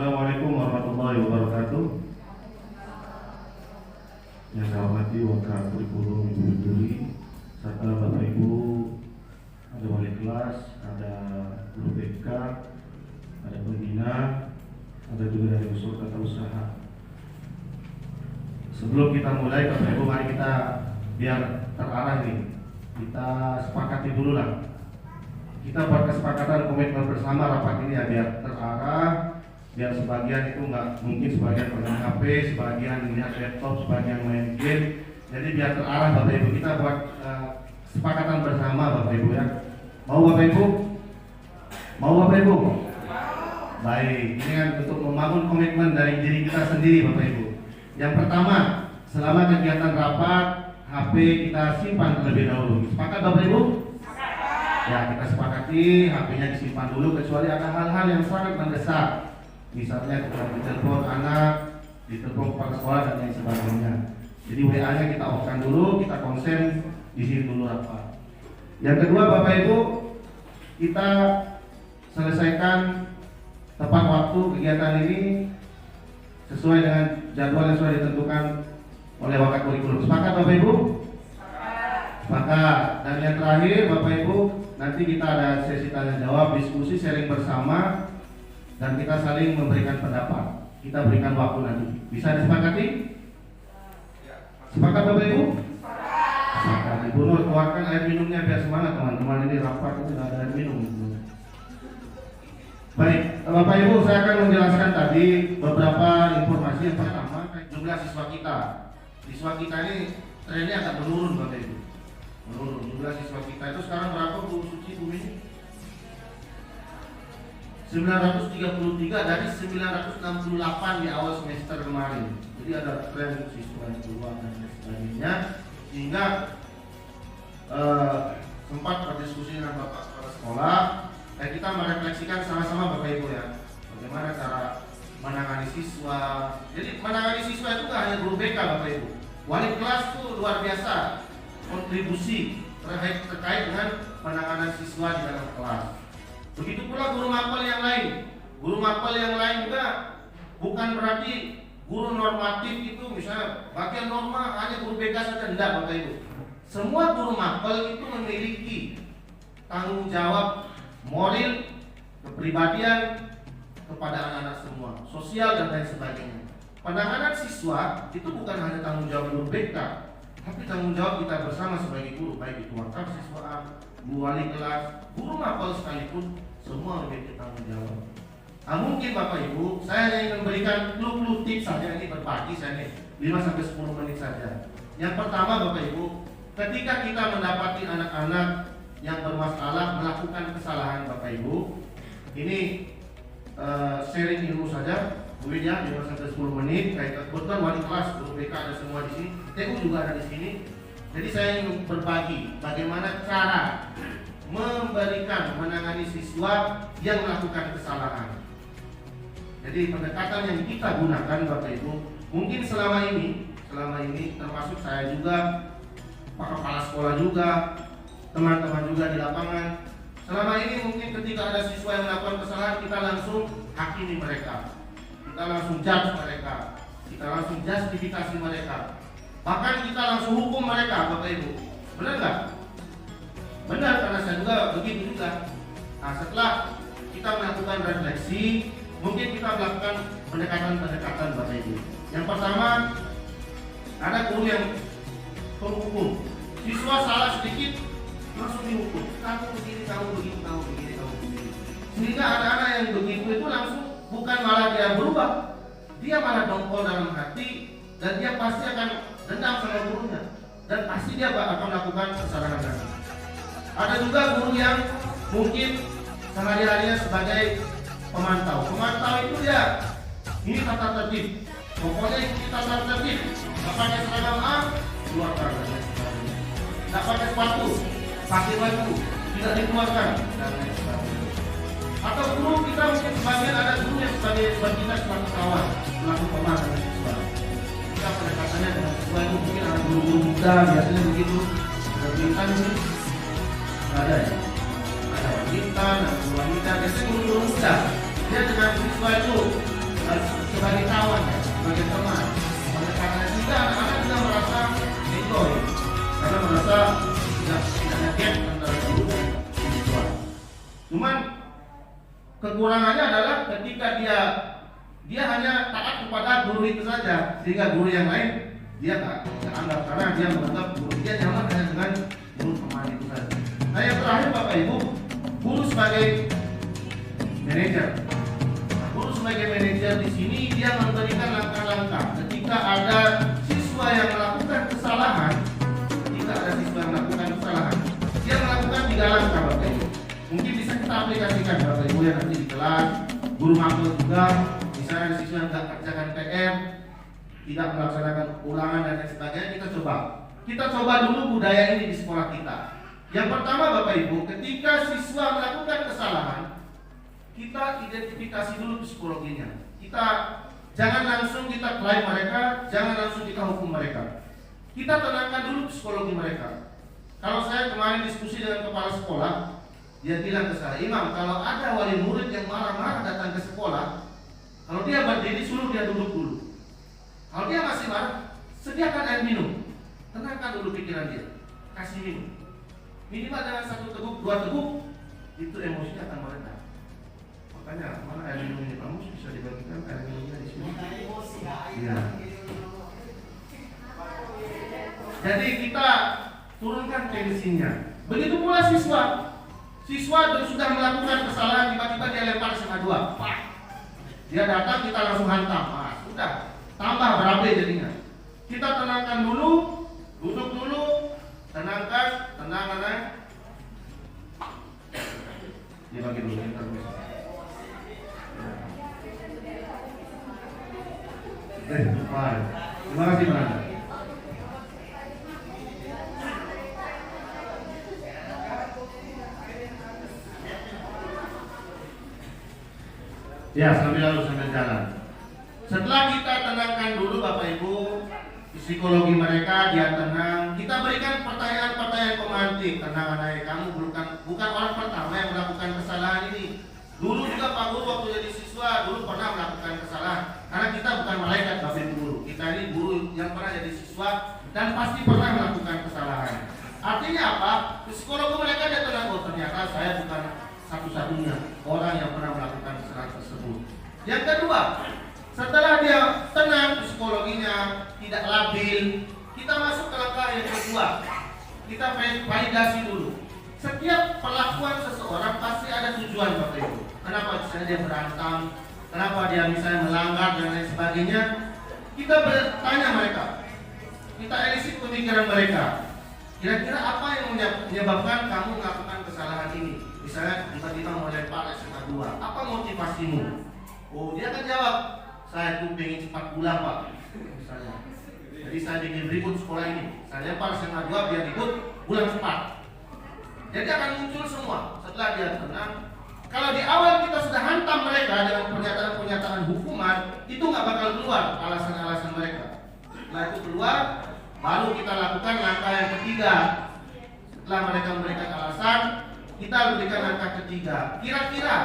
Assalamualaikum warahmatullahi wabarakatuh. Yang saya hormati Wakil Kurikulum Ibu Duri, serta Bapak Ibu, ada wali kelas, ada guru BK, ada pembina, ada juga dari unsur tata usaha. Sebelum kita mulai, Bapak Ibu, mari kita biar terarah nih, kita sepakati dulu lah. Kita buat kesepakatan komitmen bersama rapat ini ya, biar terarah, biar sebagian itu nggak mungkin sebagian pegang HP, sebagian lihat laptop, sebagian main game. Jadi biar terarah Bapak Ibu, kita buat kesepakatan bersama Bapak Ibu ya. Mau Bapak Ibu? Mau Bapak Ibu? Baik, ini kan untuk membangun komitmen dari diri kita sendiri Bapak Ibu. Yang pertama, selama kegiatan rapat, HP kita simpan terlebih dahulu. Sepakat Bapak Ibu? Ya, kita sepakati HP-nya disimpan dulu kecuali ada hal-hal yang sangat mendesak. Misalnya kita ditelepon anak, ditelepon kepala sekolah dan lain sebagainya. Jadi WA-nya kita off-kan dulu, kita konsen di sini dulu rapat. Yang kedua Bapak Ibu, kita selesaikan tepat waktu kegiatan ini sesuai dengan jadwal yang sudah ditentukan oleh Wakil Kurikulum. Sepakat Bapak Ibu? Sepakat. Dan yang terakhir Bapak Ibu, nanti kita ada sesi tanya jawab, diskusi, sharing bersama, dan kita saling memberikan pendapat. Kita berikan waktu nanti. Bisa disepakati? Sepakat Bapak Ibu? Sepakat. Ibu Nur, keluarkan air minumnya biar semangat teman-teman, ini rapat itu tidak ada air minum. Baik, Bapak Ibu, saya akan menjelaskan tadi beberapa informasi. Yang pertama, jumlah siswa kita. Siswa kita ini trennya agak menurun Bapak Ibu. Menurun. Jumlah siswa kita itu sekarang berapa Bu Suci, Bu Mini? 933 dari 968 di awal semester kemarin. Jadi ada tren siswa yang keluar dan sebagainya, sehingga sempat berdiskusi dengan Bapak Kepala Sekolah. Dan kita merefleksikan sama-sama Bapak Ibu ya, bagaimana cara menangani siswa. Jadi menangani siswa itu gak hanya guru BK Bapak Ibu. Wali kelas itu luar biasa kontribusi terkait dengan penanganan siswa di dalam kelas. Begitu pula guru mapel yang lain. Guru mapel yang lain juga bukan berarti guru normatif itu misalnya bagian norma hanya guru BK saja, tidak Bapak Ibu. Semua guru mapel itu memiliki tanggung jawab moral, kepribadian kepada anak-anak semua, sosial dan lain sebagainya. Penanganan siswa itu bukan hanya tanggung jawab guru BK, tapi tanggung jawab kita bersama sebagai guru, baik itu wakil siswaan, guru wali kelas, guru mapel sekalipun, semua memiliki tanggung jawab. Nah, mungkin Bapak Ibu, saya hanya ingin memberikan clue tips saja, ini berbagi saya nih 5-10 menit saja. Yang pertama Bapak Ibu, ketika kita mendapati anak-anak yang bermasalah melakukan kesalahan Bapak Ibu, ini sharing ilmu saja, mungkin ya 5-10 menit. Kayak kebetulan wali kelas, guru BK ada semua di sini, TU juga ada di sini. Jadi saya ingin berbagi bagaimana cara menangani siswa yang melakukan kesalahan. Jadi pendekatan yang kita gunakan Bapak Ibu, mungkin selama ini termasuk saya juga, Pak Kepala Sekolah juga, teman-teman juga di lapangan. Selama ini mungkin ketika ada siswa yang melakukan kesalahan, kita langsung hakimi mereka, kita langsung judge mereka, kita langsung justifikasi mereka, bahkan kita langsung hukum mereka Bapak Ibu. Benar nggak? Benar, karena saya juga begitu juga. Nah, setelah kita melakukan refleksi, mungkin kita melakukan pendekatan-pendekatan Bapak Ibu. Yang pertama, ada guru yang penghukum. Siswa salah sedikit langsung dihukum. Kamu begini, kamu begini, kamu begini, kamu begini. Sehingga anak-anak yang begitu itu langsung bukan malah dia berubah, dia malah dongkol dalam hati dan dia pasti akan dendam sama gurunya dan pasti dia akan melakukan kesalahan lagi. Ada juga guru yang mungkin sehari-harinya sebagai pemantau. Pemantau itu ya, ini tata tertib. Pokoknya ikuti tata tertib. Nggak pakai seragam A, keluarkan. Nggak pakai sepatu, pakai baju, tidak dikeluarkan dan lain sebagainya. Atau guru kita mungkin sebagian ada guru yang sebagai kita sebagai kawan melakukan pemantauan siswa. Kita pendekatannya dengan siswa itu mungkin ada guru-guru muda biasanya begitu. Bintang ini ada ya, ada wanita, ada wanita, biasanya guru-guru muda. Dia dengan siswa itu sebagai kawan ya, sebagai teman. Karena juga anak-anak juga merasa enjoy, karena merasa tidak ada gap antara guru dan siswa. Cuman kekurangannya adalah ketika dia hanya taat kepada guru itu saja, sehingga guru yang lain dia nggak anggap, karena dia menganggap guru dia nyaman hanya dengan guru teman itu saja. Nah, yang terakhir Bapak Ibu, guru sebagai manajer. Nah, guru sebagai manajer di sini dia memberikan langkah-langkah ketika ada siswa yang melakukan kesalahan. Dia melakukan 3 langkah Bapak Ibu. Mungkin bisa kita aplikasikan Bapak Ibu yang nanti di kelas, guru mapel juga. Misalnya siswa yang tidak kerjakan PR, tidak melaksanakan ulangan dan lain sebagainya, kita coba dulu budaya ini di sekolah kita. Yang pertama Bapak Ibu, ketika siswa melakukan kesalahan, kita identifikasi dulu psikologinya. Kita jangan langsung kita klaim mereka, jangan langsung kita hukum mereka. Kita tenangkan dulu psikologi mereka. Kalau saya kemarin diskusi dengan kepala sekolah, dia bilang ke saya, Imam, kalau ada wali murid yang marah-marah datang ke sekolah, kalau dia berdiri suruh dia duduk dulu. Kalau dia masih marah, sediakan air minum, tenangkan dulu pikiran dia, kasih minum. Minimal dengan 1 teguk, 2 teguk, itu emosinya akan mereda. Makanya mana air minum ini, kamu bisa dibagikan air minumnya di sini. Iya. Jadi kita turunkan tensinya. Begitu pula siswa. Siswa sudah melakukan kesalahan, tiba-tiba dia lempar SMA 2. Pak. Dia datang, kita langsung hantam. Nah, sudah. Tambah berabe jadinya. Kita tenangkan dulu, duduk dulu, tenangkan, tenang. Dibagi dulu kita bisa. Terima kasih Pak. Ya, sambil jalan. Setelah kita tenangkan dulu Bapak Ibu, psikologi mereka, dia tenang. Kita berikan pertanyaan-pertanyaan pemantik. Tenang anak, kamu bukan orang pertama yang melakukan kesalahan ini. Dulu juga Pak Guru waktu jadi siswa, dulu pernah melakukan kesalahan. Karena kita bukan malaikat Bapak Ibu guru. Kita ini guru yang pernah jadi siswa dan pasti pernah melakukan kesalahan. Artinya apa? Psikologi mereka dia tenang, oh ternyata saya bukan satu-satunya orang yang pernah melakukan kesalahan tersebut. Yang kedua, setelah dia tenang, psikologinya tidak labil, kita masuk ke langkah yang kedua. Kita validasi dulu. Setiap perlakuan seseorang pasti ada tujuan Bapak Ibu. Kenapa misalnya dia berantem, kenapa dia misalnya melanggar dan lain sebagainya. Kita bertanya mereka, kita elisik pemikiran mereka. Kira-kira apa yang menyebabkan kamu melakukan kesalahan ini? Misalnya tiba-tiba mau lempar SMA 2, apa motivasimu? Oh, dia akan jawab, saya tuh pengen cepat pulang Pak, misalnya. Jadi saya bikin ribut sekolah ini, saya lempar SMA 2 biar ribut, pulang cepat. Jadi akan muncul semua setelah dia tenang. Kalau di awal kita sudah hantam mereka dengan pernyataan-pernyataan hukuman, itu nggak bakal keluar alasan-alasan mereka. Setelah itu keluar, baru kita lakukan langkah yang ketiga. Setelah mereka memberikan alasan, kita berikan langkah ketiga. Kira-kira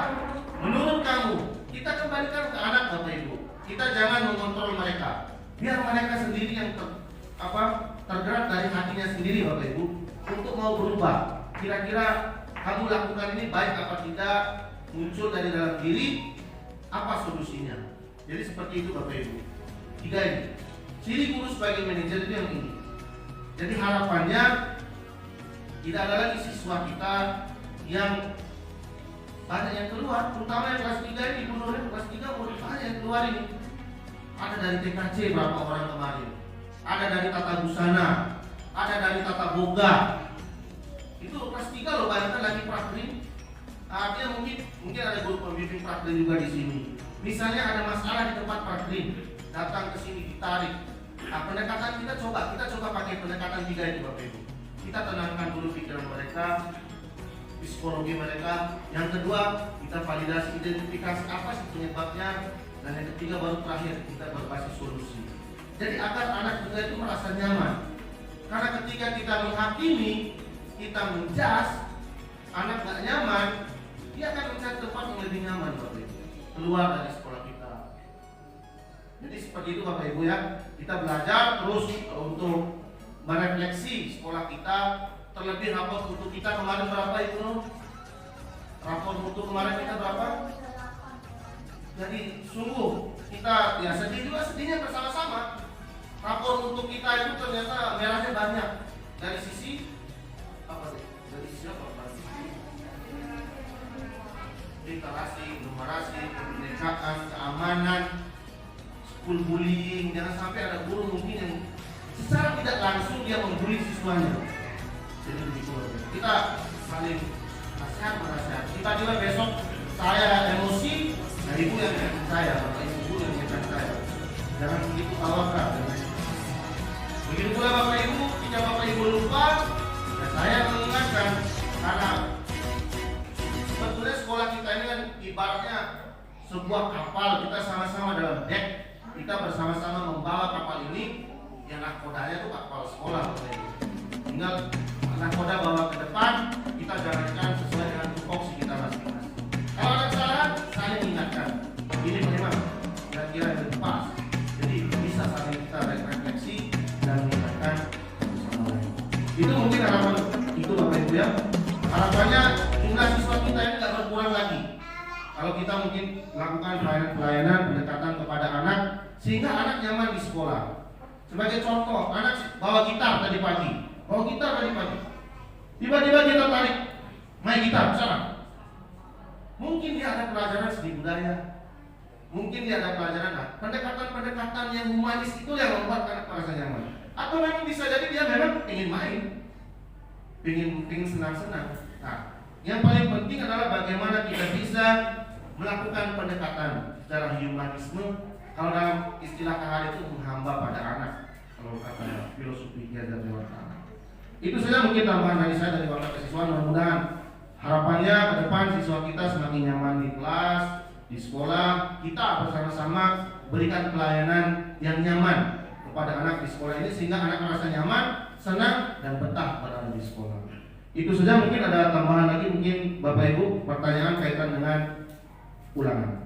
menurut kamu, kita kembalikan ke anak Bapak Ibu. Kita jangan mengontrol mereka. Biar mereka sendiri yang tergerak dari hatinya sendiri Bapak Ibu untuk mau berubah. Kira-kira kamu lakukan ini baik apa tidak, muncul dari dalam diri, apa solusinya. Jadi seperti itu Bapak Ibu. 3 ini. Ciri guru sebagai manajer itu yang ini. Jadi harapannya tidak ada lagi siswa kita yang banyak yang keluar, terutama yang kelas 3 ini, guru kelas 3 murid banyak yang keluar ini. Ada dari TKC berapa orang kemarin, ada dari tata busana, ada dari tata boga. Itu kelas 3 loh, bayangkan lagi praklim. Artinya mungkin ada guru pembimbing praklim juga di sini. Misalnya ada masalah di tempat praklim, datang ke sini ditarik. Nah, pendekatan kita coba pakai pendekatan 3 itu Bapak Ibu. Kita tenangkan dulu pikiran mereka, psikologi mereka. Yang kedua, kita validasi, identifikasi apa sih penyebabnya, dan yang ketiga baru terakhir kita berbasis solusi. Jadi agar anak juga itu merasa nyaman. Karena ketika kita menghakimi, kita menjas, anak gak nyaman, dia akan mencari tempat yang lebih nyaman Bapak Ibu. Keluar dari sekolah kita, seperti itu Bapak Ibu ya. Kita belajar terus untuk merefleksi sekolah kita, terlebih rapor untuk kita kemarin berapa Ibu? Rapor untuk kemarin kita berapa? Jadi sungguh kita ya sedih juga, sedihnya bersama-sama. Rapor untuk kita itu ternyata merahnya banyak. Dari sisi apa? Dari sisi apa? Literasi, numerasi, kebinekaan, keamanan, school bullying. Jangan sampai ada guru mungkin yang secara tidak langsung dia membuli siswanya. Jadi begitu. Kita saling nasihat. Tiba-tiba besok saya emosi, nah ibu yang ingatkan saya, bapak ibu guru yang ingatkan saya. Jangan begitu tawakal. Begitu pula bapak ibu, jika bapak ibu lupa, ya saya mengingatkan karena sebetulnya sekolah kita ini kan ibaratnya sebuah kapal, kita sama-sama dalam dek, kita bersama-sama membawa kapal ini, yang nakodanya itu kapal sekolah. Tinggal nakoda bawa ke depan, kita jalankan sesuai dengan tupoksi kita masing-masing. Kalau ada kesalahan, saya ingatkan. Ini memang kira-kira yang pas. Jadi bisa saling kita refleksi dan mengingatkan bersama lain. Itu mungkin harapan itu Bapak Ibu ya. Harapannya jumlah siswa kita ini tidak berkurang lagi. Kalau kita mungkin melakukan pelayanan pendekatan kepada anak, sehingga anak nyaman di sekolah. Sebagai contoh, anak bawa gitar tadi pagi. Tiba-tiba kita tarik main gitar sana. Mungkin dia ada pelajaran seni budaya. Mungkin dia ada pelajaran pendekatan-pendekatan yang humanis itu yang membuat anak merasa nyaman. Atau memang bisa jadi dia memang ingin main, ingin senang-senang. Nah, yang paling penting adalah bagaimana kita bisa melakukan pendekatan secara humanisme. Kalau dalam istilah KHD itu menghamba pada anak. Kalau kata filosofi Diajar lewat anak. Itu saja mungkin tambahan dari saya dari Bapak Kesiswaan. Mudah-mudahan harapannya ke depan siswa kita semakin nyaman di kelas, di sekolah. Kita bersama-sama berikan pelayanan yang nyaman kepada anak di sekolah ini sehingga anak merasa nyaman, senang dan betah berada di sekolah. Itu saja, mungkin ada tambahan lagi mungkin Bapak Ibu pertanyaan kaitan dengan ulangan.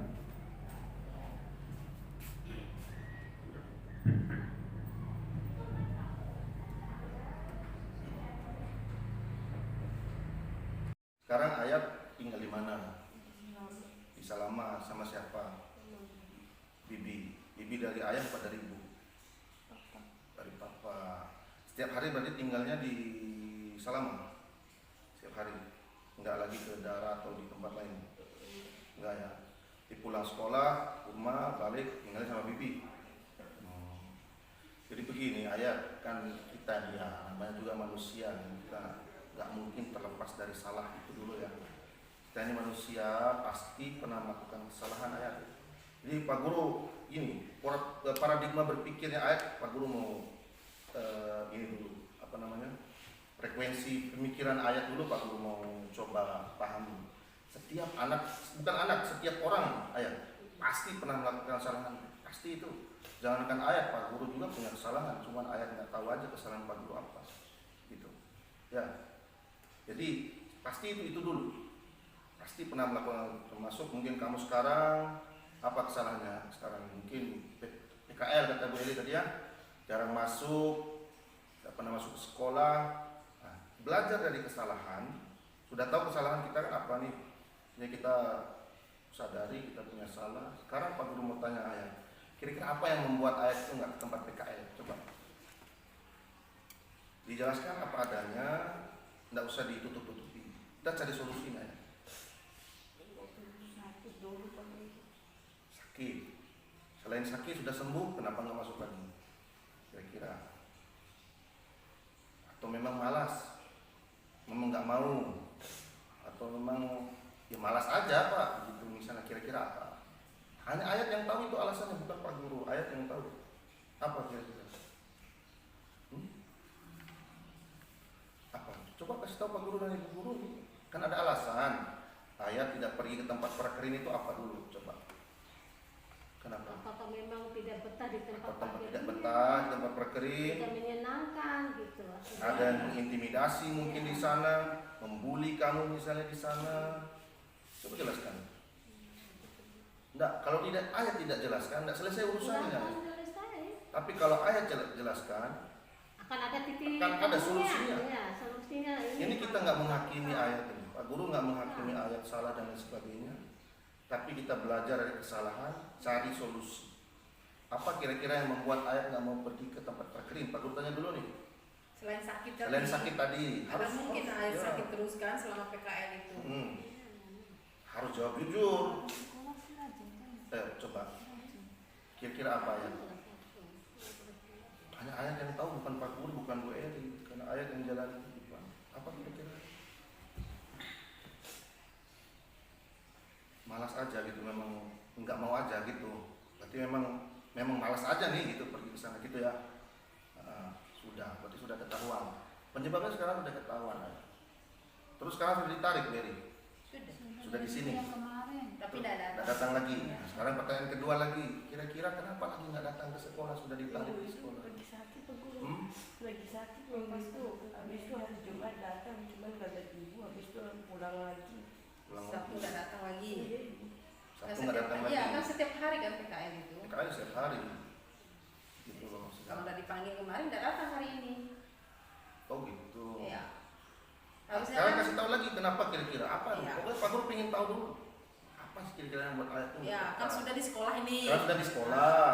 Sekarang ayat tinggal di mana? Bisa lama sama siapa? Bibi dari ayah apa dari ibu? Dari papa. Setiap hari berarti tinggalnya di Salama. Setiap hari. Enggak lagi ke daerah atau di tempat lain. Enggak ya. Di pulang sekolah, rumah, balik tinggalnya sama bibi. Jadi begini, ayat kan kita ya namanya juga manusia, kita nggak mungkin terlepas dari salah itu dulu ya. Kita ini manusia pasti pernah melakukan kesalahan ayat. Jadi Pak Guru ini paradigma berpikirnya ayat, Pak Guru mau ini dulu apa namanya frekuensi pemikiran ayat dulu Pak Guru mau coba pahami. Setiap anak, bukan anak, setiap orang ayat pasti pernah melakukan kesalahan, pasti itu. Jangankan ayat, Pak Guru juga punya kesalahan, cuman ayat nggak tahu aja kesalahan Pak Guru apa, gitu. Ya. Jadi pasti itu dulu, pasti pernah melakukan, termasuk mungkin kamu sekarang apa kesalahannya sekarang mungkin PKL kata Bu Eli tadi ya, jarang masuk, tidak pernah masuk ke sekolah. Nah, belajar dari kesalahan, sudah tahu kesalahan kita kan apa nih, jadi kita sadari kita punya salah. Sekarang Pak Guru mau tanya ayat, kira-kira apa yang membuat ayat itu nggak ke tempat PKL? Coba dijelaskan apa adanya. Tidak usah ditutup-tutupi. Kita cari solusinya ya. Sakit. Selain sakit sudah sembuh, kenapa nggak masuk lagi? Kira-kira. Atau memang malas, memang nggak mau, atau memang ya malas aja Pak. Gitu misalnya kira-kira apa? Hanya ayat yang tahu itu alasannya, bukan Pak Guru. Ayat yang tahu. Apa kira-kira? Coba kasih tahu Pak Guru dan Ibu Guru, kan ada alasan ayat tidak pergi ke tempat prakerin itu apa dulu? Coba. Kenapa? Apakah memang tidak betah di tempat prakerin? Tidak betah di tempat prakerin. Tidak menyenangkan gitu. Ada yang mengintimidasi mungkin di sana, membuli kamu misalnya di sana. Coba jelaskan. Enggak, kalau tidak ayat tidak jelaskan, enggak selesai urusannya. Tapi kalau ayat jelaskan, akan ada titik akan ada solusinya. Ya, solusinya Ini kita nggak menghakimi ayat ini. Pak Guru nggak menghakimi ayat salah dan lain sebagainya. Tapi kita belajar dari kesalahan, cari solusi. Apa kira-kira yang membuat ayat nggak mau pergi ke tempat terkering? Pak Guru tanya dulu nih. Selain sakit tadi. Selain sakit tadi, Harus mungkin ayat ya. sakit terus kan selama PKL itu. Harus jawab jujur. Coba. Kira-kira apa ayat? Hanya ayat yang tahu, bukan Pak Guru, bukan Bu Eri, karena ayat yang jalan kehidupan. Apa kira-kira? Malas aja gitu, memang nggak mau aja gitu. Berarti memang malas aja nih gitu pergi ke sana gitu ya. Sudah, berarti sudah ketahuan. Penyebabnya sekarang sudah ketahuan. Terus sekarang sudah ditarik, Beri. Sudah di sini. Tapi tidak Nggak datang lagi. Nah, sekarang pertanyaan kedua lagi. Kira-kira kenapa lagi nggak datang ke sekolah? Sudah ditarik di sekolah. Lagi sakit tuh guru. Lagi sakit minggu itu. Habis itu hari Jumat datang, cuma nggak ada ibu. Habis itu pulang lagi. Pulang Sabtu lagi. tidak datang lagi. Sabtu nggak datang lagi. Iya kan setiap hari kan PKL itu. PKL setiap hari. Gitu loh maksudnya. Kalau udah dipanggil kemarin tidak datang hari ini. Oh gitu. Iya. Harusnya Sekarang kan. kasih tahu lagi kenapa kira-kira apa? Iya. Pokoknya Pak Guru pengen tahu dulu. Apa sih kira-kira yang buat ayat itu? Ya kan sudah di sekolah ini. Sekarang sudah di sekolah.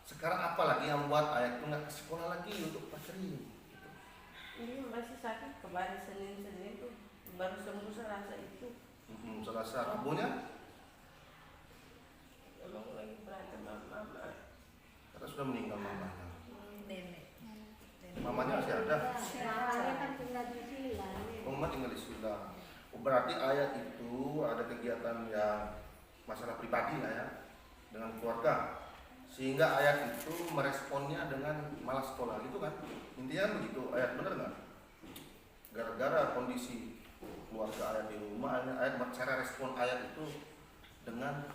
Sekarang apa lagi yang buat ayat itu nggak ke sekolah lagi untuk pacarin? Gitu. Ini masih sakit kemarin Senin tuh. Baru sembuh Selasa itu. Selasa, Rabunya Emang lagi berantem sama mama. karena sudah meninggal mamanya. Nenek. Mamanya masih ada. Mamanya kan tinggal di sini lah. Mama tinggal di Sula. Oh, berarti ayat itu ada kegiatan yang masalah pribadi lah ya dengan keluarga. Sehingga ayat itu meresponnya dengan malas sekolah gitu kan. Intinya begitu, ayat benar nggak? Gara-gara kondisi keluarga ayat di rumah, ayat cara respon ayat itu dengan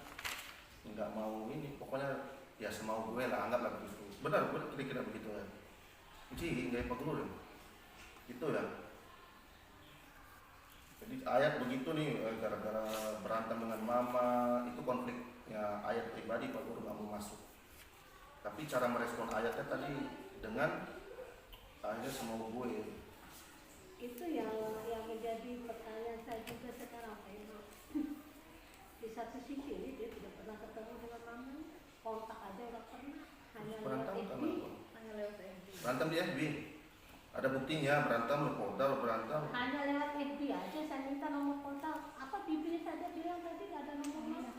nggak mau ini, pokoknya ya semau gue lah, anggaplah begitu. Benar, kira-kira begitu ya. Jadi nggak Pak Guru itu ya. Jadi ayat begitu nih, gara-gara berantem dengan mama, itu konfliknya ayat pribadi, Pak Guru nggak mau masuk. Tapi cara merespon ayatnya tadi dengan akhirnya semua gue. Itu yang menjadi pertanyaan saya juga sekarang Pak Ibu. Di satu sisi ini dia tidak pernah ketemu dengan mama, kontak aja nggak pernah, hanya lewat Berantem FB. karena apa? Hanya lewat FB. Berantem di FB. Ada buktinya, berantem, portal berantem. Hanya lewat FB aja saya minta nomor kontak. Apa Bibi saja bilang tadi nggak ada nomor mama.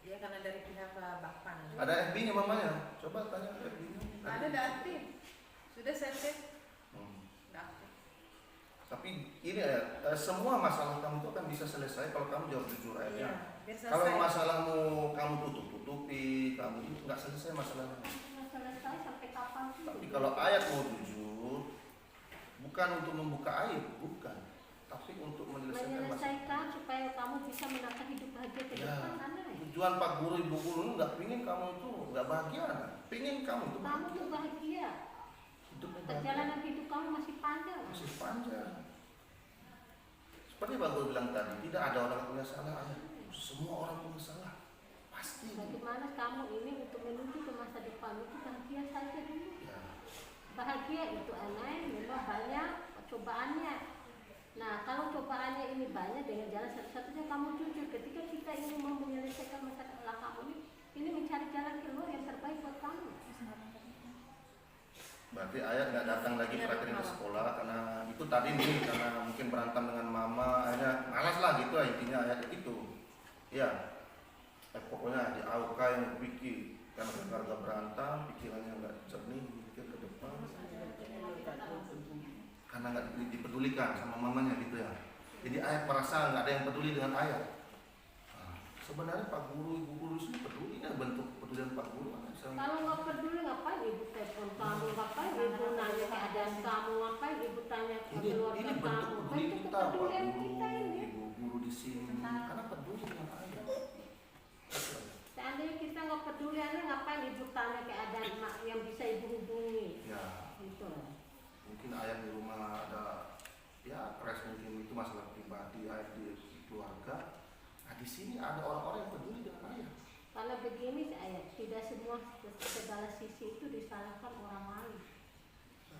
Ya karena dari pihak bapak. Ada FB-nya mamanya. Coba tanya FB-nya. Ada tidak aktif. Sudah saya cek. Tidak aktif. Tapi ini ya, semua masalah kamu itu kan bisa selesai kalau kamu jawab jujur aja. Iya. Biar Kalau selesai. masalahmu kamu tutup-tutupi, kamu itu nggak selesai masalahnya. Nggak selesai sampai kapan sih? Tapi kalau ayat mau jujur, bukan untuk membuka aib, bukan. Tapi untuk menyelesaikan masalah. Menyelesaikan supaya kamu bisa menata hidup bahagia ke Ya, depan sana ya. tujuan Pak Guru Ibu Guru nggak pingin kamu itu nggak bahagia, pingin kamu itu Kamu tuh bahagia. hidupnya bahagia. Perjalanan hidup kamu masih panjang. Masih panjang. Seperti Pak Guru bilang tadi, tidak ada orang yang punya salah. Semua orang punya salah. Pasti. Bagaimana kamu ini untuk menuju ke masa depan itu bahagia saja dulu. Ya. Bahagia itu aneh, memang banyak cobaannya. Nah, kalau cobaannya ini banyak dengan jalan satu-satunya kamu jujur. Ketika kita ingin mau menyelesaikan masalah kamu ini mencari jalan keluar yang terbaik buat kamu. Berarti ayat nggak datang lagi prakterin ke sekolah karena itu tadi nih, karena mungkin berantem dengan mama, akhirnya malas lah gitu lah intinya ayat itu. Ya, pokoknya di AUK yang pikir karena keluarga berantem, pikirannya nggak jernih, mikir ke depan, karena nggak dipedulikan sama mamanya gitu ya. Jadi ayat merasa nggak ada yang peduli dengan ayat. Nah, sebenarnya Pak Guru, Ibu Guru sih peduli ya, bentuk pedulian Pak Guru. Kalau nggak peduli ngapain ibu telepon kamu, ngapain ibu nanya keadaan kamu, ngapain ibu tanya ke keluarga Ini bentuk kamu. peduli Bentuk kita, Pak kepedulian Guru, kita ini. Ibu Guru di sini, karena peduli dengan ayat. Seandainya kita nggak peduli, ngapain ibu tanya keadaan mak yang bisa ibu hubungi? Ya, Gitu. mungkin ayat di rumah ada ya stres, mungkin itu masalah pribadi ayat di keluarga. Nah di sini ada orang-orang yang peduli dengan ayat. Karena begini saya, tidak semua segala sisi itu disalahkan orang lain.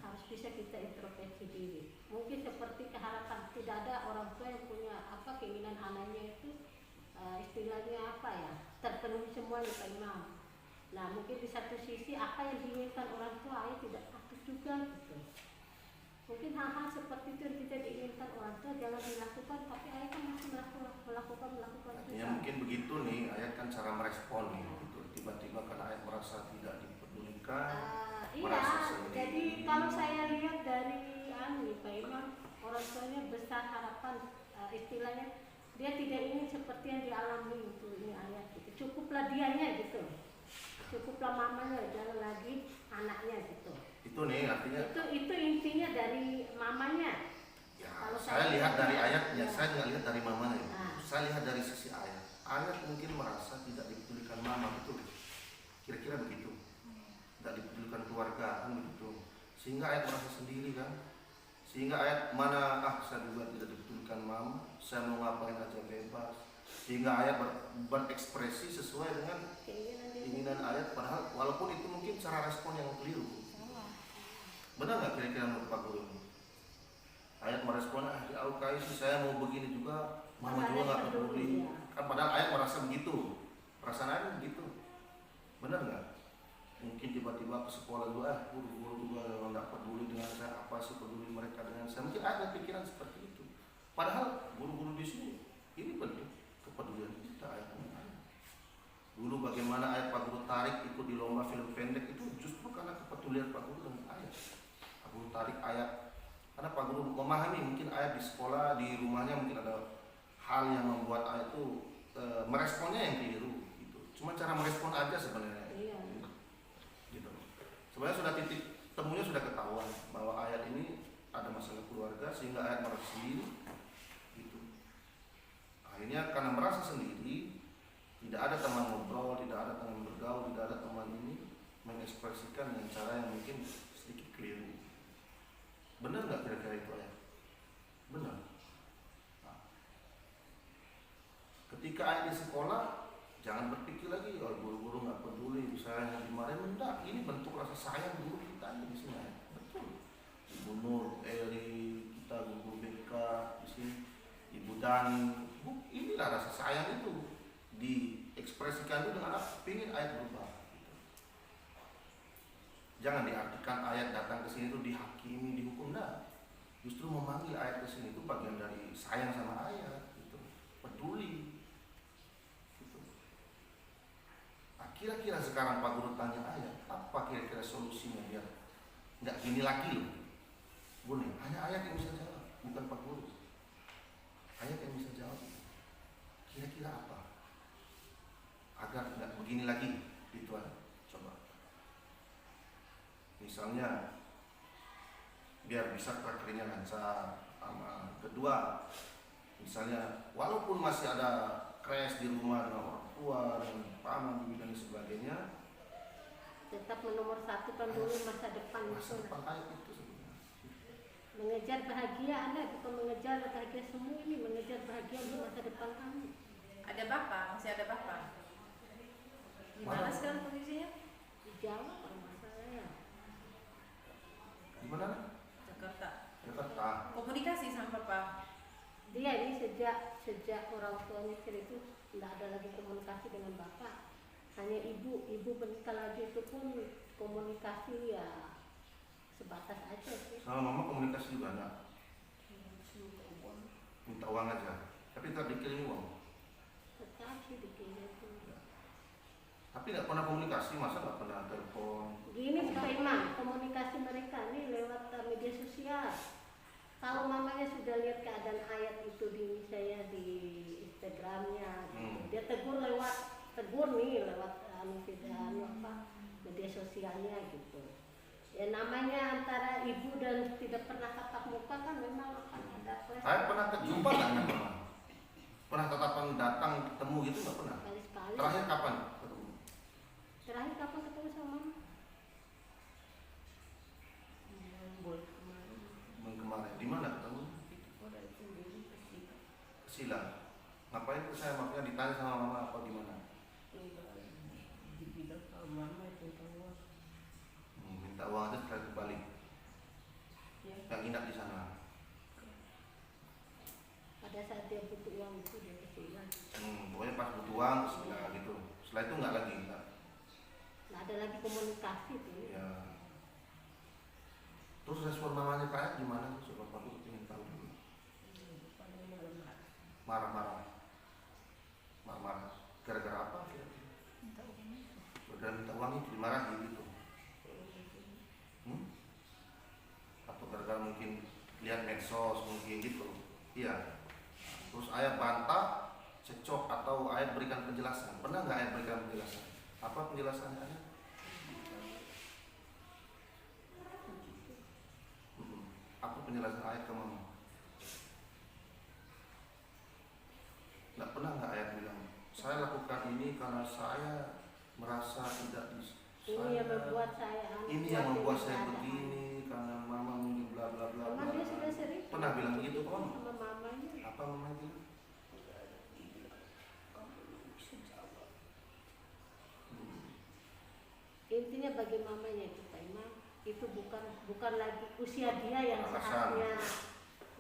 Harus bisa kita introspeksi diri. Mungkin seperti keharapan, tidak ada orang tua yang punya keinginan anaknya itu istilahnya terpenuhi semuanya Pak Imam. Nah mungkin di satu sisi apa yang diinginkan orang tua ayah tidak patut juga gitu. Mungkin hal-hal seperti itu yang tidak diinginkan orang tua jangan dilakukan, tapi ayah kan masih melakukan Ya mungkin begitu nih, ayat kan cara merespon nih, gitu. Tiba-tiba karena ayat merasa tidak dipedulikan, merasa iya, sendiri. jadi kalau saya lihat dari Pak Imam, orang tuanya besar harapan, istilahnya dia tidak ingin seperti yang dialami itu ini ayat gitu. Cukuplah dianya gitu, cukuplah mamanya, jangan lagi anaknya gitu. Itu nih artinya. Itu intinya dari mamanya. Ya, Kalau saya lihat dari ayatnya, ya. saya nggak lihat dari mamanya. Nah. Saya lihat dari sisi ayat. Ayat mungkin merasa tidak dipedulikan mama, betul? Kira-kira begitu. Tidak dipedulikan keluarga, kan begitu. Sehingga ayat merasa sendiri kan. Sehingga ayat mana, saya juga tidak dipedulikan mama, saya mau ngapain aja bebas. Sehingga ayat berekspresi sesuai dengan keinginan ayat, padahal walaupun itu mungkin cara respon yang keliru. Benar nggak kira-kira menurut Pak Guru? Ayat merespon, di Al-Qai sih saya mau begini juga, mama juga nggak peduli. Kan padahal ayat merasa begitu, perasaan ayat begitu. Benar nggak? Mungkin tiba-tiba ke sekolah juga, guru-guru juga nggak peduli dengan saya, apa sih peduli mereka dengan saya? Mungkin ada pikiran seperti itu. Padahal guru-guru di sini ini bentuk kepedulian kita ayat. Dulu bagaimana ayat Pak Guru tarik ikut di lomba film pendek itu justru karena kepedulian Pak Guru dengan ayat. Pak Guru tarik ayat karena Pak Guru memahami mungkin ayat di sekolah, di rumahnya mungkin ada hal yang membuat ayat itu meresponnya yang keliru gitu. Cuma cara merespon aja sebenarnya. Iya. Gitu. Sebenarnya sudah titik temunya sudah ketahuan bahwa ayat ini ada masalah keluarga sehingga ayat merasa sendiri gitu. Akhirnya karena merasa sendiri, tidak ada teman ngobrol, tidak ada teman bergaul, tidak ada teman ini mengekspresikan dengan cara yang mungkin sedikit keliru. Benar nggak kira-kira itu ayat? Benar. Nah, ketika ayat di sekolah, jangan berpikir lagi, guru-guru nggak peduli, saya yang dimarahin. Enggak, ini bentuk rasa sayang guru kita di sini. Betul. Ibu Nur, Eri, kita guru BK di sini, Ibu Dani, inilah rasa sayang itu diekspresikan itu dengan apa? Pingin ayat berubah. Jangan diartikan ayat datang ke sini itu dihakimi, dihukum, enggak. Justru memanggil ayat ke sini itu bagian dari sayang sama ayat, gitu. Peduli. Gitu. Nah, kira-kira sekarang Pak Guru tanya ayat, apa kira-kira solusinya biar nggak gini lagi loh? Boleh, hanya ayat yang bisa jawab, bukan Pak Guru. Ayat yang bisa jawab. Kira-kira apa? Agar nggak begini lagi, gitu aja. Coba. Misalnya biar bisa prakteknya lancar. Sama kedua, misalnya walaupun masih ada crash di rumah dengan orang tua dan paman, bibi dan sebagainya, tetap menomorsatukan dulu masa depan masa itu. depan ayat itu sebenarnya. Mengejar bahagia Anda bukan mengejar bahagia semua ini, mengejar bahagia di masa depan kamu. Ada bapak, masih ada bapak. Gimana Mana? sekarang kondisinya? Dijawab kalau masalahnya. Di mana? Jakarta. Jakarta. Komunikasi sama bapak. Dia ini sejak orang tuanya itu tidak ada lagi komunikasi dengan bapak. Hanya ibu menikah lagi itu pun komunikasi ya sebatas aja sih. Sama mama komunikasi juga enggak? Minta uang aja. Tapi tak dikirim uang. Tetap sih dikirim itu. Tapi nggak pernah komunikasi, masa nggak pernah telepon? Gini Pak Imam, komunikasi mereka ini lewat media sosial. Kalau mamanya sudah lihat keadaan ayat itu di saya di Instagramnya, dia tegur nih lewat media sosialnya gitu. Ya namanya antara ibu dan tidak pernah tatap muka kan memang akan ada flash. Saya pernah jumpa nggak dengan mama? Pernah tatapan datang ketemu gitu nggak pernah? Sekali-sekali. Terakhir kapan ketemu? Terakhir kapan ketemu sama mama? Kemarin. Di mana ketemu? Silang. Ngapain tuh saya makanya ditanya sama mama apa gimana? bilang sama mama itu uang. Minta uang aja setelah itu balik. Ya, Nggak nginap di sana. Pada saat dia butuh uang itu dia kesian. Pokoknya pas butuh uang terus nggak gitu. Setelah itu nggak lagi. Nggak. Nggak ada lagi komunikasi tuh. Ya. Terus respon mamanya Pak Ayat gimana? Coba Pak Guru ingin tahu dulu. paling malam-malam. Marah-marah. Marah-marah. Gara-gara apa? Gara-gara minta uang itu dimarahi gitu. Atau gara-gara mungkin lihat medsos mungkin gitu. Iya. Terus Ayat bantah, cekcok atau Ayat berikan penjelasan. Pernah nggak Ayat berikan penjelasan? Apa penjelasannya Ayat? Apa penjelasan Ayat ke mama? Nggak pernah nggak Ayat bilang, saya lakukan ini karena saya merasa tidak Ini yang membuat saya ini yang membuat saya begini karena mama mungkin bla bla bla. Memang dia sudah sering Pernah bilang begitu kok? sama mamanya. Apa mama bilang? Intinya bagi mamanya itu Pak Imam, itu bukan lagi usia dia yang Alasan. seharusnya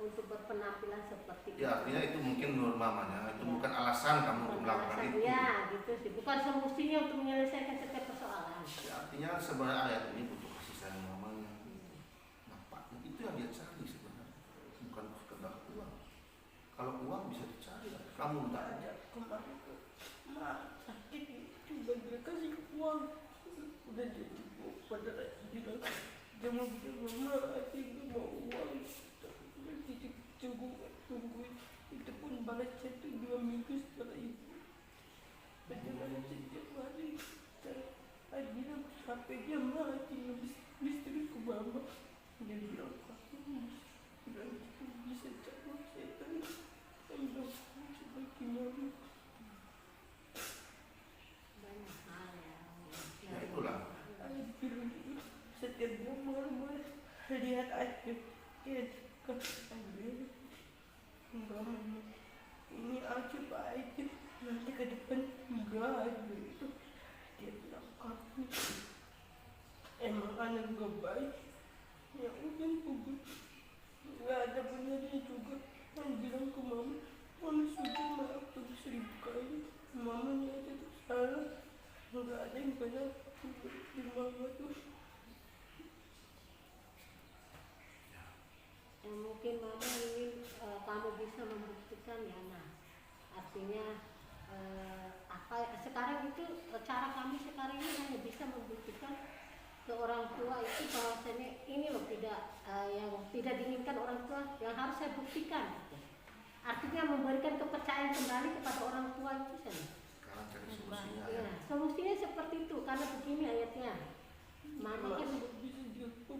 untuk berpenampilan seperti itu. Ya artinya itu mungkin menurut mamanya itu bukan alasan kamu untuk melakukan Alasan itu. dia gitu sih, bukan semestinya untuk menyelesaikan setiap persoalan. Ya, artinya sebenarnya Ayat ini butuh kasih sayang mamanya, bapaknya itu yang dia cari sebenarnya, bukan sekedar uang. Kalau uang bisa dicari, kamu enggak ada. Ada kemarin tuh, mak sakit coba dia kasih uang. Udah jadi pada bilang dia mau bilang mama aku mau uang. Jadi tunggu itu pun balas chat tuh 2 minggu setelah itu. Perjalanan setiap hari. Saya bilang sampai dia mati misteri ke mama. Dia bilang aku bilang itu bisa cabut setan. Saya bilang coba gimana? Banyak hal ya. Ya itulah. Saya bilang setiap dia malam-malam lihat aja dia ke saya enggak mama ini aja Pak aja nanti ke depan enggak aja itu dia bilang kamu emang anak gak baik ya udah aku nggak ada benernya juga yang bilang ke mama mama sudah maafkan 1000 kali mamanya aja tuh salah nggak ada yang benar di mama tuh. Mungkin mama ingin kamu bisa membuktikan ya nah, artinya sekarang itu cara kami sekarang ini hanya bisa membuktikan ke orang tua itu bahwasanya ini loh yang tidak diinginkan orang tua yang harus saya buktikan gitu. Artinya memberikan kepercayaan kembali kepada orang tua itu saja. Sekarang cari solusinya. Ya, solusinya seperti itu karena begini ayatnya. Mama kan bisa jatuh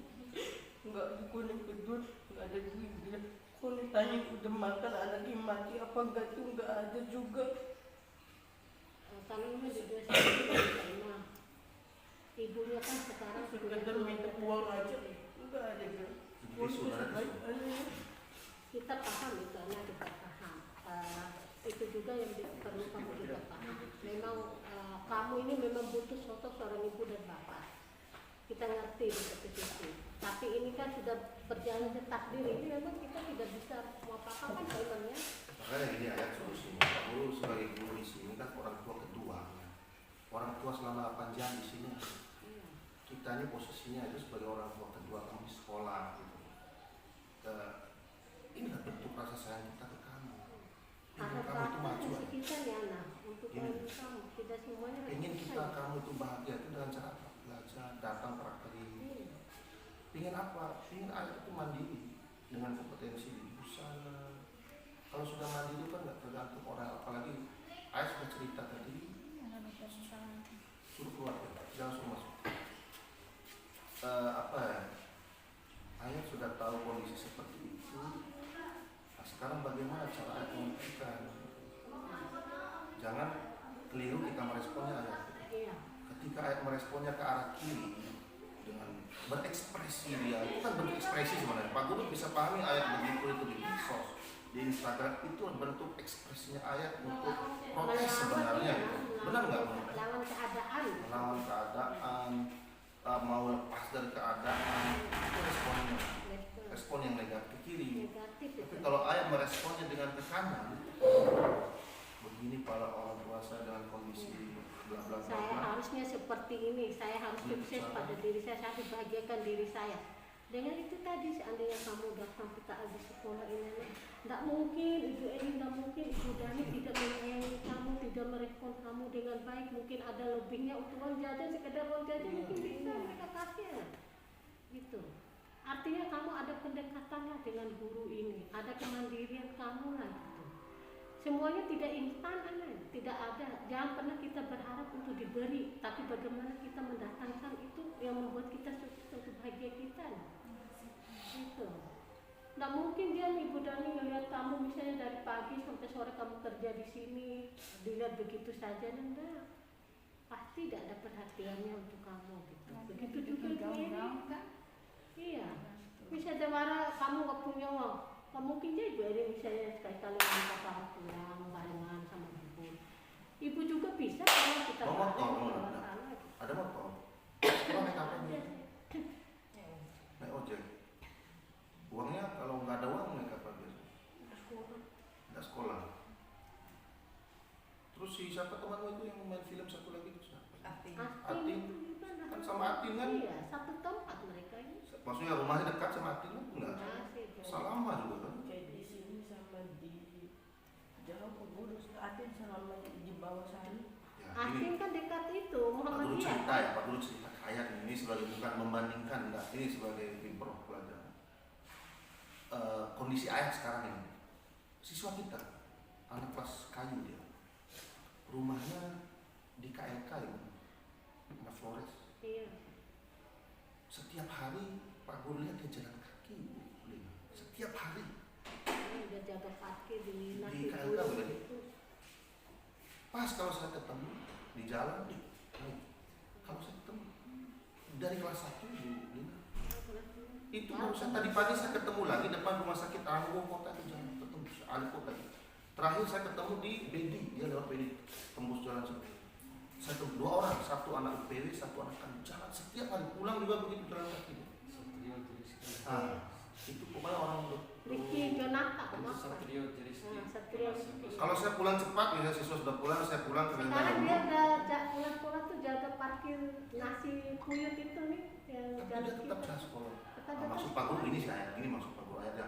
nggak dikuning kedua nggak ada duit bilang kau tanya udah makan anaknya mati apa enggak tuh nggak ada juga. kalau ini di dua sama ibunya kan sekarang Sekedar minta uang aja enggak ada bilang Jadi sebenarnya kita paham itu anak kita paham. Itu juga yang perlu kamu juga paham. Memang kamu ini memang butuh sosok seorang ibu dan bapak. Kita ngerti di satu sisi. Tapi ini kan sudah berjalan takdir ini memang kita tidak bisa mau apa-apa kan memangnya. makanya ini Ayat solusinya. Kamu sebagai guru di sini kan orang tua kedua. Orang tua selama 8 jam di sini. Iya. Kita ini posisinya itu sebagai orang tua kedua kamu di sekolah gitu. Ini kan bentuk rasa sayang kita ke kamu. Ingin kamu itu maju. Untuk kita ya nah, untuk Ini. kamu tidak semuanya Ingin bisa. kita kamu itu bahagia itu dengan cara apa? Belajar, datang praktek. Iya. Ingin apa? Ingin Ayat itu mandiri dengan kompetensi di busana. Kalau sudah mandiri kan nggak tergantung orang, apalagi Ayat sudah cerita tadi. Suruh keluar, jangan suruh masuk. Apa ya? Ayat sudah tahu kondisi seperti itu. Nah, sekarang bagaimana cara Ayat membuktikan? Jangan keliru kita meresponnya Ayat. Iya. Ketika Ayat meresponnya ke arah kiri dengan berekspresi dia, itu kan bentuk ekspresi sebenarnya. Pak Guru bisa pahami Ayat begitu itu di medsos, di Instagram itu bentuk ekspresinya Ayat untuk protes sebenarnya. Benar nggak? Jangan melawan keadaan. melawan keadaan, mau lepas dari keadaan, itu responnya, respon yang negatif ke kiri. Negatif Tapi itu. kalau ayah meresponnya dengan ke kanan, begini para orang tua saya dengan kondisi bla bla bla Saya bla. harusnya seperti ini, saya harus sukses pada diri saya harus bahagiakan diri saya. Dengan itu tadi, seandainya kamu datang kita di sekolah ini, tidak mungkin Ibu Eni, tidak mungkin Ibu Dani tidak menyayangi kamu, tidak merespon kamu dengan baik. Mungkin ada lebihnya untuk uang jajan, sekedar uang jajan mungkin bisa mereka kasih ya. Gitu. Artinya kamu ada pendekatannya dengan guru ini, ada kemandirian kamu lah gitu. Semuanya tidak instan, tidak ada. Jangan pernah kita berharap untuk diberi, tapi bagaimana kita mendatangkan itu yang membuat kita sukses untuk bahagia kita. Gitu. Nggak mungkin dia Ibu Dani ngelihat kamu misalnya dari pagi sampai sore kamu kerja di sini, dilihat begitu saja, enggak. Pasti tidak ada perhatiannya untuk kamu gitu. Begitu juga Ibu Eni. Iya. Misalnya marah kamu nggak punya uang, nggak mungkin dia Ibu Eni misalnya sekali-kali minta kamu pulang barengan sama ibu. Ibu juga bisa kalau kita Mau motor, bareng mau di luar nggak? sana. Ada motor. Sekolah naik apa Ada. nih? Naik ojek. Uangnya kalau nggak ada uang naik apa biasa? Nggak sekolah. Terus si siapa temanmu itu yang main film satu lagi itu siapa? Arti. Atin itu gimana? Kan sama Atin kan? Iya, satu tempat mereka ini. Maksudnya rumahnya dekat sama Atin kan? Enggak. Masih itu. Salama juga kan? Kayak di sini sama di jauh pengurus Atin selama di bawah sana. Ya, Atin ini kan dekat itu Pak Guru Muhammadiyah. cerita ya, Pak Guru cerita kayak ini sebagai bukan membandingkan, enggak, ini sebagai improv pelajaran. Kondisi ayah sekarang ini, siswa kita, anak kelas kayu dia, rumahnya di KLK ya, anak Flores. Iya. Setiap hari Pak Guru lihat dia jalan kaki, Bu. Setiap hari. Dia udah jaga parkir di Mina Di KLK udah nih. Pas kalau saya ketemu di jalan, kalau saya ketemu dari kelas 1 Bu Lina. Itu barusan tadi pagi saya ketemu lagi depan rumah sakit Anggo Kota itu jalan ketemu Anggo tadi. Terakhir saya ketemu di Bedi, dia lewat Bedi tembus jalan situ. Saya ketemu 2 orang, satu anak UPW, satu anak kami jalan setiap hari pulang juga begitu jalan kaki. Itu pokoknya orang Ricky Jonata Itu Satrio Jeriski. Satrio. kalau saya pulang cepat ya siswa sudah pulang, saya pulang ke Sekarang dia rumah. udah pulang-pulang tuh jaga parkir nasi kuyut itu nih yang Tapi jalan dia tetap kita. jalan sekolah. Tetap Maksud jaga Pak Guru sekolah. ini saya, ini maksud Pak Guru aja.